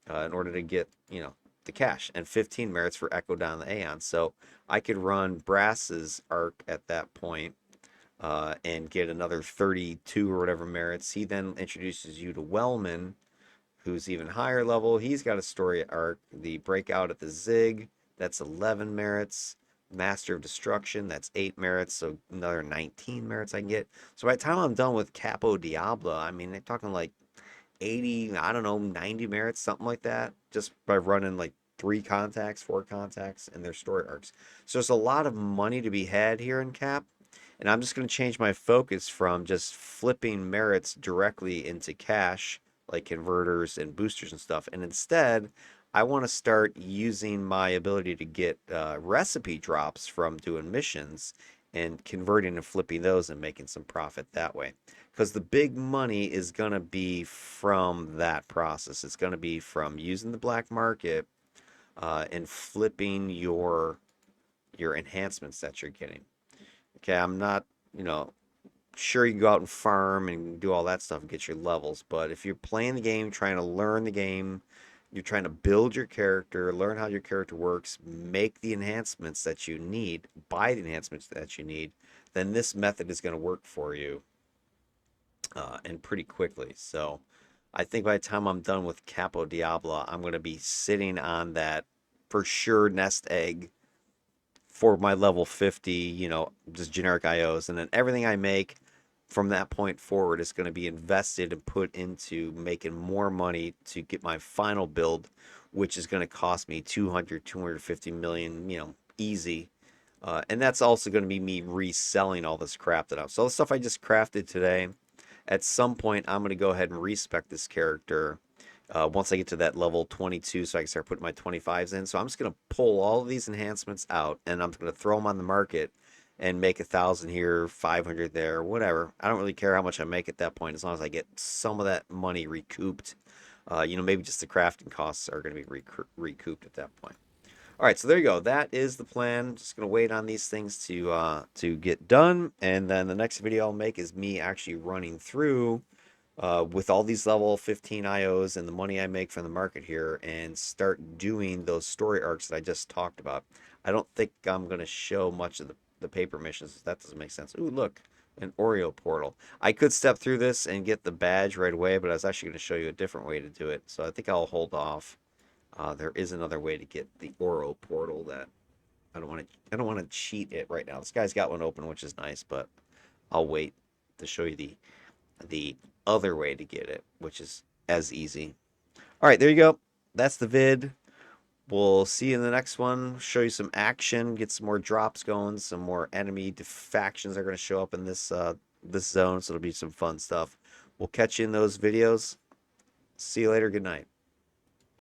in order to get, the cash, and 15 merits for Echo Down the Aeon. So I could run Brass's arc at that point and get another 32 or whatever merits. He then introduces you to Wellman, who's even higher level. He's got a story arc, the Breakout at the Zig, that's 11 merits. Master of Destruction, that's 8 merits, so another 19 merits I can get. So by the time I'm done with Cap Au Diable, I mean, they're talking like 80, I don't know, 90 merits, something like that, just by running like 3 contacts, 4 contacts, and their story arcs. So there's a lot of money to be had here in Cap, and I'm just going to change my focus from just flipping merits directly into cash, like converters and boosters and stuff, and instead, I want to start using my ability to get recipe drops from doing missions and converting and flipping those and making some profit that way. Because the big money is going to be from that process. It's going to be from using the black market and flipping your enhancements that you're getting. Okay, I'm not, sure you can go out and farm and do all that stuff and get your levels, but if you're playing the game, trying to learn the game, you're trying to build your character, learn how your character works, make the enhancements that you need, buy the enhancements that you need, then this method is going to work for you and pretty quickly. So I think by the time I'm done with Cap Au Diable, I'm going to be sitting on that for sure nest egg for my level 50, just generic IOs. And then everything I make from that point forward is going to be invested and put into making more money to get my final build, which is going to cost me 250 million, easy. And that's also going to be me reselling all this crap that I'm. So the stuff I just crafted today, at some point I'm going to go ahead and respec this character once I get to that level 22, so I can start putting my 25s in. So I'm just going to pull all of these enhancements out, and I'm going to throw them on the market and make 1,000 here, 500 there, whatever. I don't really care how much I make at that point, as long as I get some of that money recouped. Maybe just the crafting costs are going to be recouped at that point. All right, so there you go. That is the plan. Just gonna wait on these things to get done, and then the next video I'll make is me actually running through with all these level 15 IOs and the money I make from the market here, and start doing those story arcs that I just talked about. I don't think I'm gonna show much of the paper missions. That doesn't make sense. Ooh, look, an Oreo portal. I could step through this and get the badge right away, but I was actually gonna show you a different way to do it. So I think I'll hold off. There is another way to get the Oro portal that I don't want to cheat it right now. This guy's got one open, which is nice, but I'll wait to show you the other way to get it, which is as easy. All right, there you go. That's the vid. We'll see you in the next one. Show you some action, get some more drops going, some more enemy factions are going to show up in this zone, so it'll be some fun stuff. We'll catch you in those videos. See you later. Good night.